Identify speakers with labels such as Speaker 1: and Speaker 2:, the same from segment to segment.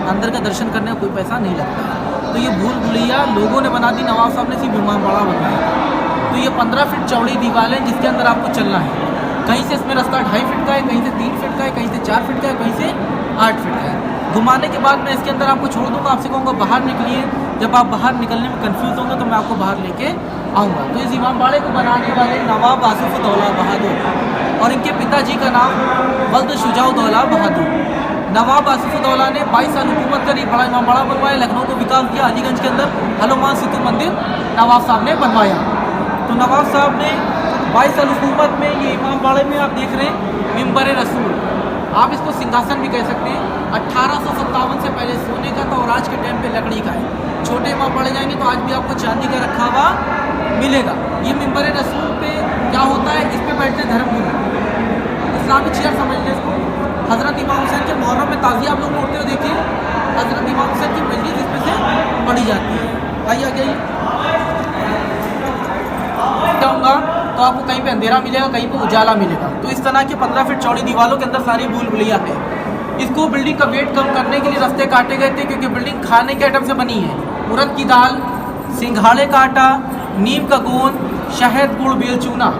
Speaker 1: अंदर का दर्शन करने का कोई पैसा नहीं लगता है। तो ये भूल भुलैया लोगों ने बना दी, नवाब साहब ने सिर्फ इमामबाड़ा बनवाया। तो ये 15 फीट चौड़ी दीवार है जिसके अंदर आपको चलना है। कहीं से इसमें रास्ता 2.5 फीट का है, कहीं से 3 फीट का है, कहीं से 4 फीट का है, कहीं से 8 फीट का है। घुमाने के बाद मैं इसके अंदर आपको छोड़ दूँगा, आपसे कहूँगा बाहर निकलिए। जब आप बाहर निकलने में कन्फ्यूज़ होंगे तो मैं आपको बाहर लेके आऊँगा। तो इस इमामबाड़े को बनाने वाले नवाब आसिफउद्दौला बहादुर और इनके पिताजी का नाम वल्द शुजाउद्दौला बहादुर। नवाब आसिफउद्दौला ने 22 साल हुकूमत करी, बड़ा इमामबाड़ा बनवाया, लखनऊ को विकास किया, अलीगंज के अंदर हनुमान सेतु मंदिर नवाब साहब ने बनवाया। तो नवाब साहब ने 22 साल हुकूमत में ये इमामबाड़े में आप देख रहे हैं मिंबर रसूल, आप इसको सिंहासन भी कह सकते हैं। 1857 से पहले सोने का था और आज के टाइम पे लकड़ी का है। छोटे इमामबाड़े जाएंगे तो आज भी आपको चांदी का रखा हुआ मिलेगा। ये मिंबर रसूल पे क्या होता है, इस पर बैठते धर्मगुरु, इस्लामी चेयर समझ लें इसको। हज़रत इमाम हुसैन के मुहर्रम में ताज़िया आप लोग उठते हुए देखिए, हज़रत इमाम हुसैन की मजलिस इसमें से पढ़ी जाती है। आइए आगे जाऊँगा तो आपको कहीं पे अंधेरा मिलेगा, कहीं पे उजाला मिलेगा। तो इस तरह की 15 फीट चौड़ी दीवारों के अंदर सारी भूल भुलैया है। इसको बिल्डिंग का वेट कम करने के लिए रास्ते काटे गए थे, क्योंकि बिल्डिंग खाने के आइटम से बनी है। उड़द की दाल, सिंघाड़े का आटा, नीम का गोंद, शहद, गुड़, बेल चूना,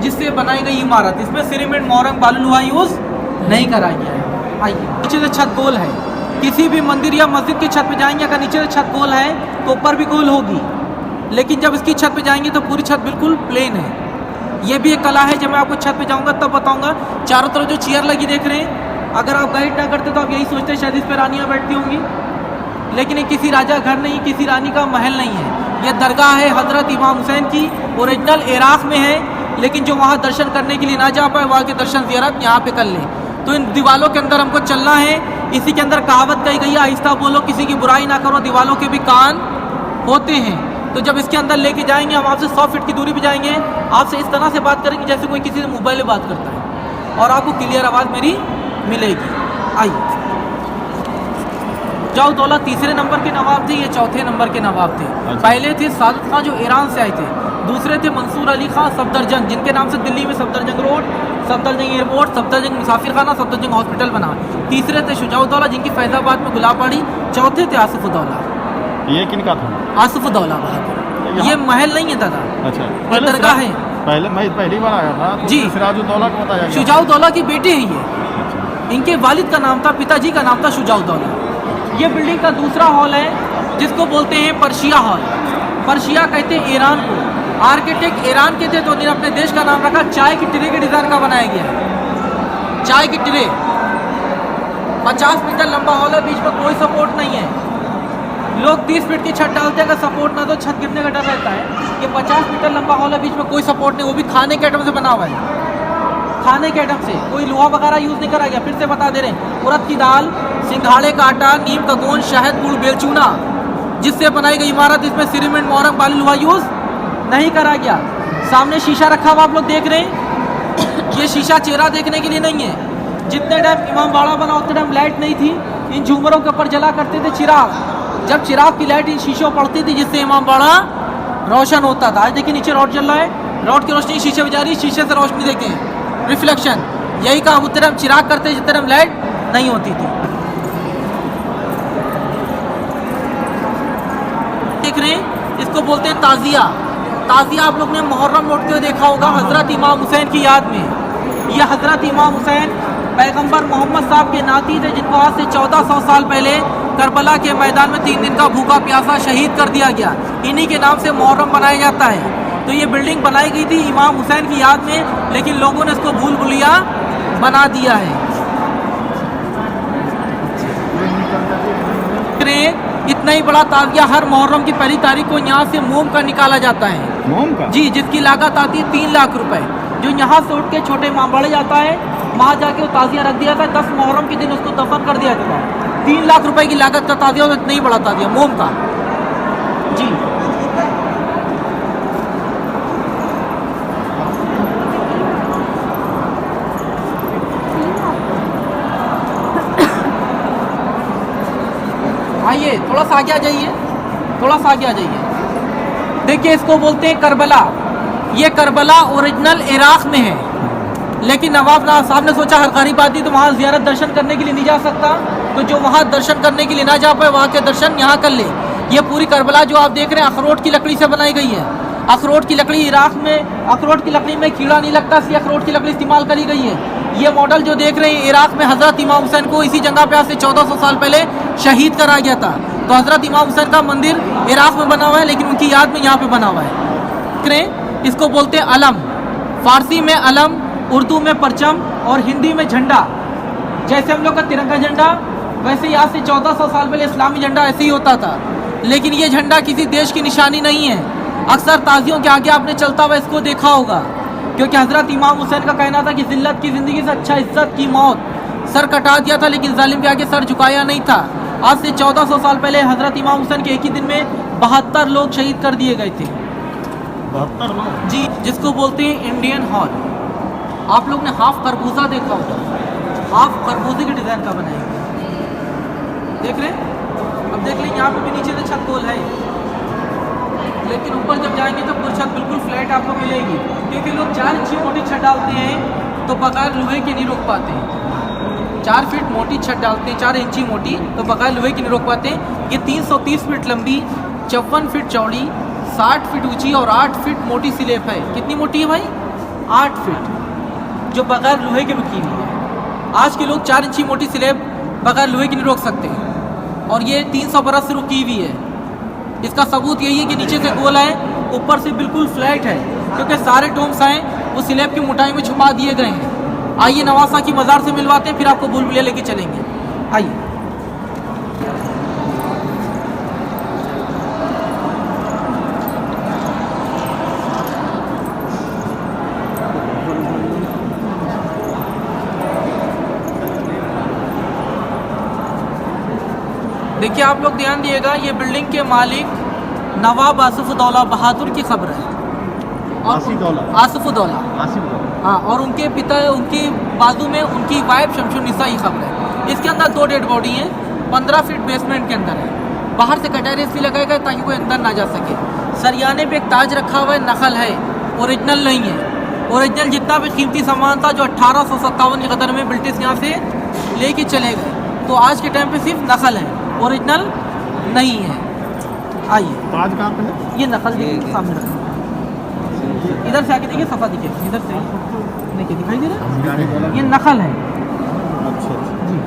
Speaker 1: जिससे बनाई गई इमारत। इसमें सीमेंट, मोरंग, बालू लोहा यूज़ नहीं करा गया है। आइए, नीचे से छत गोल है। किसी भी मंदिर या मस्जिद की छत पे जाएंगे, अगर नीचे से छत गोल है तो ऊपर भी गोल होगी, लेकिन जब इसकी छत पे जाएंगे तो पूरी छत बिल्कुल प्लेन है। ये भी एक कला है, जब मैं आपको छत पे जाऊंगा तब बताऊंगा। चारों तरफ जो चेयर लगी देख रहे हैं, अगर आप गाइड ना करते तो आप यही सोचते शायद इस पर रानियाँ बैठती होंगी, लेकिन ये किसी राजा घर नहीं, किसी रानी का महल नहीं है। यह दरगाह है हज़रत इमाम हुसैन की, ओरिजिनल इराक़ में है, लेकिन जो वहाँ दर्शन करने के लिए ना जा पाए वहाँ के दर्शन ज़ियारत यहाँ पे कर लें। तो इन दीवालों के अंदर हमको चलना है। इसी के अंदर कहावत कही गई है, आहिस्ता बोलो, किसी की बुराई ना करो, दीवालों के भी कान होते हैं। तो जब इसके अंदर लेके जाएंगे, हम आपसे 100 फीट की दूरी पे जाएंगे, आपसे इस तरह से बात करेंगे जैसे कोई किसी से मोबाइल में बात करता है, और आपको क्लियर आवाज़ मेरी मिलेगी। आइए, शुजाउद्दौला तीसरे नंबर के नवाब थे, ये चौथे नंबर के नवाब थे। पहले थे सादत खां जो ईरान से आए थे, दूसरे थे मंसूर अली खां सफदरजंग, जिनके नाम से दिल्ली में सफदरजंग रोड, सफदरजंग एयरपोर्ट, सफदरजंग मुसाफिर खाना, सफदरजंग हॉस्पिटल बना। तीसरे थे शुजाउद्दौला, जिनकी फैजाबाद में गुलाबबाड़ी। चौथे थे आसिफउद्दौला।
Speaker 2: ये किनका था?
Speaker 1: आसिफउद्दौला बहादुर। ये महल नहीं है दादा,
Speaker 2: अच्छा,
Speaker 1: दरगाह है।
Speaker 2: पहले मैं पहली बार आया था तो
Speaker 1: जी,
Speaker 2: सिराजुद्दौला को बताया गया।
Speaker 1: शुजाउद्दौला के बेटे हैं ये। इनके वालिद का नाम था, पिताजी का नाम था शुजाउद्दौला। ये बिल्डिंग का दूसरा हॉल है, जिसको बोलते हैं पर्शिया हॉल। पर्शिया कहते हैं ईरान को। आर्किटेक्ट ईरान के थे, तो उन्होंने अपने देश का नाम रखा। चाय की ट्रे के डिज़ाइन का बनाया गया है। चाय की ट्रे 50 मीटर लंबा हॉल है, बीच में कोई सपोर्ट नहीं है। लोग 30 फीट की छत डालते हैं, अगर सपोर्ट ना तो छत गिरने का डर रहता है। ये 50 मीटर लंबा हॉल है, बीच में कोई सपोर्ट नहीं, वो भी खाने के आइटम से बना हुआ है। खाने के आइटम से कोई लोहा वगैरह यूज़ नहीं करा गया। फिर से बता दे रहे हैं, उड़द की दाल, सिंघाड़े का आटा, नीम का गोंद, शहद, गुड़, बेल चूना, जिससे बनाई गई इमारत। इसमें सीमेंट, मोरंग, बालू लोहा यूज़ नहीं करा गया। सामने शीशा रखा हुआ आप लोग देख रहे हैं, ये शीशा चेहरा देखने के लिए नहीं है। जितने टाइम इमामबाड़ा बना उतने टाइम लाइट नहीं थी, इन झूमरों के ऊपर जला करते थे चिराग। जब चिराग की लाइट इन शीशों पड़ती थी, जिससे इमामबाड़ा रोशन होता था। आज देखिए नीचे रॉड जल रहा है, रॉड की रोशनी शीशे में जा रही है, शीशे से रोशनी देखें, रिफ्लेक्शन। यही काम उतने टाइम चिराग करते जितने टाइम लाइट नहीं होती थी। देख रहे हैं, इसको बोलते हैं ताज़िया। ताज़िया आप लोग ने मुहर्रम में उठते हुए देखा होगा, हज़रत इमाम हुसैन की याद में। यह हज़रत इमाम हुसैन पैगंबर मोहम्मद साहब के नाती थे, जिनको आज से 1400 साल पहले करबला के मैदान में 3 दिन का भूखा प्यासा शहीद कर दिया गया। इन्हीं के नाम से मुहर्रम मनाया जाता है। तो ये बिल्डिंग बनाई गई थी इमाम हुसैन की याद में, लेकिन लोगों ने इसको भूल भुलैया बना दिया है। इतना ही बड़ा ताज़िया हर मुहर्रम की पहली तारीख को यहाँ से मोम का निकाला जाता है।
Speaker 2: मोम का?
Speaker 1: जी, जिसकी लागत आती है 3 लाख रुपए। जो यहाँ से उठ के छोटे इमामबाड़े जाता है, वहाँ जाके वो ताज़िया रख दिया था। 10 मुहर्रम के दिन उसको दफन कर दिया जाता है। 3 लाख रुपए की लागत का ताज़िया, और नहीं बड़ा ताज़िया मोम का। जी आइए, थोड़ा सा आगे आ जाइए, थोड़ा सा आगे आ जाइए। देखिए, इसको बोलते हैं करबला। ये करबला ओरिजिनल इराक में है, लेकिन नवाब साहब ने सोचा हर गरीब आदमी तो वहाँ ज़ियारत दर्शन करने के लिए नहीं जा सकता, तो जो वहाँ दर्शन करने के लिए ना जा पाए, वहाँ के दर्शन यहाँ कर ले। ये पूरी करबला जो आप देख रहे हैं अखरोट की लकड़ी से बनाई गई है। अखरोट की लकड़ी, इराक में अखरोट की लकड़ी में कीड़ा नहीं लगता, इसलिए अखरोट की लकड़ी इस्तेमाल करी गई है। ये मॉडल जो देख रहे हैं, इराक में हज़रत इमाम हुसैन को इसी जगह पे आज से 1400 साल पहले शहीद करा गया था। तो हज़रत इमाम हुसैन का मंदिर इराक में बना हुआ है, लेकिन उनकी याद में यहाँ पे बना हुआ है। इसको बोलते हैं अलम। फारसी में अलम, उर्दू में परचम और हिंदी में झंडा। जैसे हम लोग का तिरंगा झंडा, वैसे ही आज से 1400 साल पहले इस्लामी झंडा ऐसे ही होता था। लेकिन ये झंडा किसी देश की निशानी नहीं है। अक्सर ताजियों के आगे आपने चलता हुआ इसको देखा होगा, क्योंकि हज़रत इमाम हुसैन का कहना था कि जिल्लत की ज़िंदगी से अच्छा इज्जत की मौत। सर कटा दिया था, लेकिन जालिम के आगे सर झुकाया नहीं था। आज से 1400 साल पहले हज़रत इमाम हुसैन के एक ही दिन में 72 लोग शहीद कर दिए गए थे।
Speaker 2: 72 लोग?
Speaker 1: जी, जिसको बोलते हैं इंडियन हॉल। आप लोग ने हाफ खरबूजा देखा होगा, हाफ खरबूजे के डिज़ाइन का बनाया गया। देख रहे हैं? अब देख लें, यहाँ पे भी नीचे से छत गोल है, लेकिन ऊपर जब जाएंगे तो पूरी छत बिल्कुल फ्लैट आपको मिलेगी, क्योंकि लोग 4 इंची मोटी छत डालते हैं तो बगैर लोहे के नहीं रोक पाते हैं। 4 फीट मोटी छत डालते हैं, 4 इंची मोटी, तो बगैर लोहे की नहीं रोक पाते हैं। ये 330 फीट लंबी, 54 फीट चौड़ी, 60 फीट ऊंची और 8 फीट मोटी स्लैब है। कितनी मोटी है भाई? 8 फीट, जो बगैर लोहे के रुकी हुई है। आज के लोग 4 इंची मोटी स्लैब बगैर लोहे की नहीं रोक सकते, और ये 300 बरस से रुकी हुई है। इसका सबूत यही है कि नीचे से गोल है, ऊपर से बिल्कुल फ्लैट है, क्योंकि सारे डोम्स हैं वो स्लैब की मोटाई में छुपा दिए गए हैं। आइए नवासा की मज़ार से मिलवाते हैं, फिर आपको बुलबुलिया लेके चलेंगे। आइए। देखिए, आप लोग ध्यान दिएगा, ये बिल्डिंग के मालिक नवाब आसिफउद्दौला बहादुर की खबर है। आसिफउद्दौला, हाँ, और उनके पिता, उनकी बाजू में उनकी वाइफ शमशुन्निसा की खबर है। इसके अंदर 2 डेड बॉडी हैं, 15 फीट बेसमेंट के अंदर है। बाहर से कटहरे इसलिए लगाए गए ताकि कोई अंदर ना जा सके। सरियाने पे एक ताज रखा हुआ है, नकल है, ओरिजिनल नहीं है। ओरिजिनल जितना भी कीमती सामान था जो 1857 के कदर में ब्रिटिश यहाँ से लेके चले गए, तो आज के टाइम पे सिर्फ नकल है, ओरिजिनल नहीं है। आइए,
Speaker 2: ताज कहाँ पे है?
Speaker 1: ये नकल देखिए, सामने रखा, इधर से आके देखिए, सफा दिखे, इधर से देखिए, दिखाई दे रहा है, ये नकल है।
Speaker 2: अच्छा
Speaker 1: जी,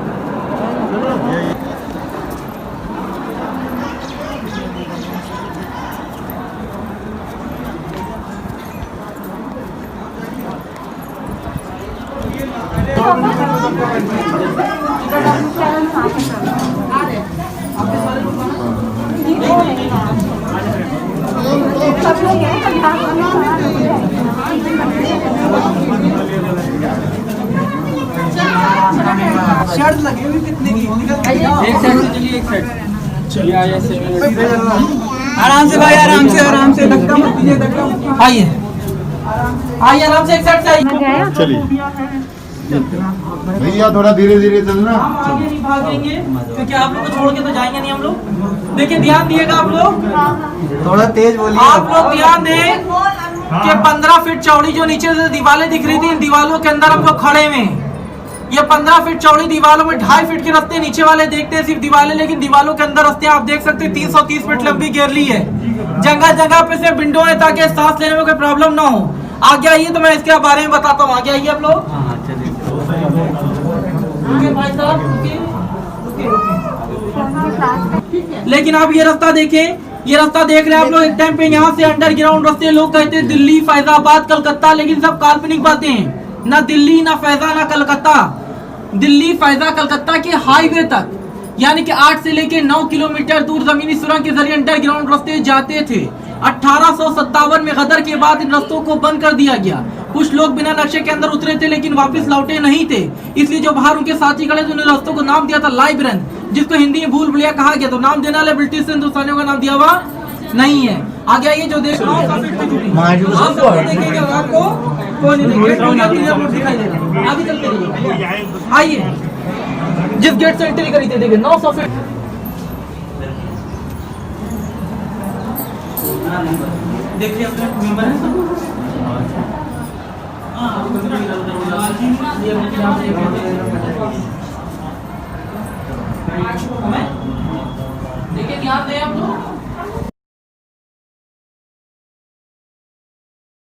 Speaker 1: शर्ट लगी हुई कितने की? एक साइड से चलिए, एक साइड आराम से भाई, आराम से, आराम से, धक्का मत दीजिए, धक्का मत। आइए आइए, आराम से, एक साइड से आइए।
Speaker 2: चलिए भैया, थोड़ा धीरे धीरे चलना।
Speaker 1: हम आगे नहीं भागेंगे, क्योंकि आप लोग को छोड़ के तो जाएंगे नहीं हम लोग। देखिए, ध्यान दिएगा आप लोग,
Speaker 3: थोड़ा तेज बोलिए।
Speaker 1: आप लोग ध्यान दें कि 15 फीट चौड़ी जो नीचे से दीवारें दिख रही थी, इन दीवारों के अंदर हम लोग खड़े हुए हैं। ये 15 फीट चौड़ी दीवारों में 2.5 फीट के रास्ते नीचे वाले देखते हैं सिर्फ दीवारें, लेकिन दीवारों के अंदर रास्ते आप देख सकते हैं 330 फीट लंबी घेरली है। जगह जगह पे से विंडो है ताकि सांस लेने में कोई प्रॉब्लम ना हो। आगे आइए तो मैं इसके बारे में बताता हूँ। आगे आइए आप लोग। भाई साहब, लेकिन आप ये रास्ता देखें, ये रास्ता देख रहे हैं आप लोग। एक टाइम पे यहाँ से अंडरग्राउंड रास्ते लोग कहते हैं दिल्ली, फैजाबाद, कलकत्ता, लेकिन सब काल्पनिक बातें हैं। ना दिल्ली, ना फैजा, ना कलकत्ता। दिल्ली, फैजा, कलकत्ता के हाईवे तक, यानी कि 8 से लेके 9 किलोमीटर दूर जमीनी सुरंग के जरिए अंडरग्राउंड रास्ते जाते थे। 1857 में गदर के बाद इन रास्तों को बंद कर दिया गया। कुछ लोग बिना नक्शे के अंदर उतरे थे लेकिन वापस लौटे नहीं थे, इसलिए जो बाहर उनके साथी खड़े थे उन्होंने रास्तों को नाम दिया था लाइब्रेन, जिसको हिंदी में भूल भुलैया कहा गया। तो नाम देने वाले ब्रिटिश हिंदुस्तानियों का नाम दिया हुआ नहीं है। आगे आइए, जो देख रहा हूँ देखेंगे आपको कोई नहीं दिखाई देगा। आगे चलते रहिए, आइए जिस गेट से एंट्री करी थी देखिए 900 फीट। देखिए अपने मेंबर है सब। देखिए ध्यान दें आप लोग।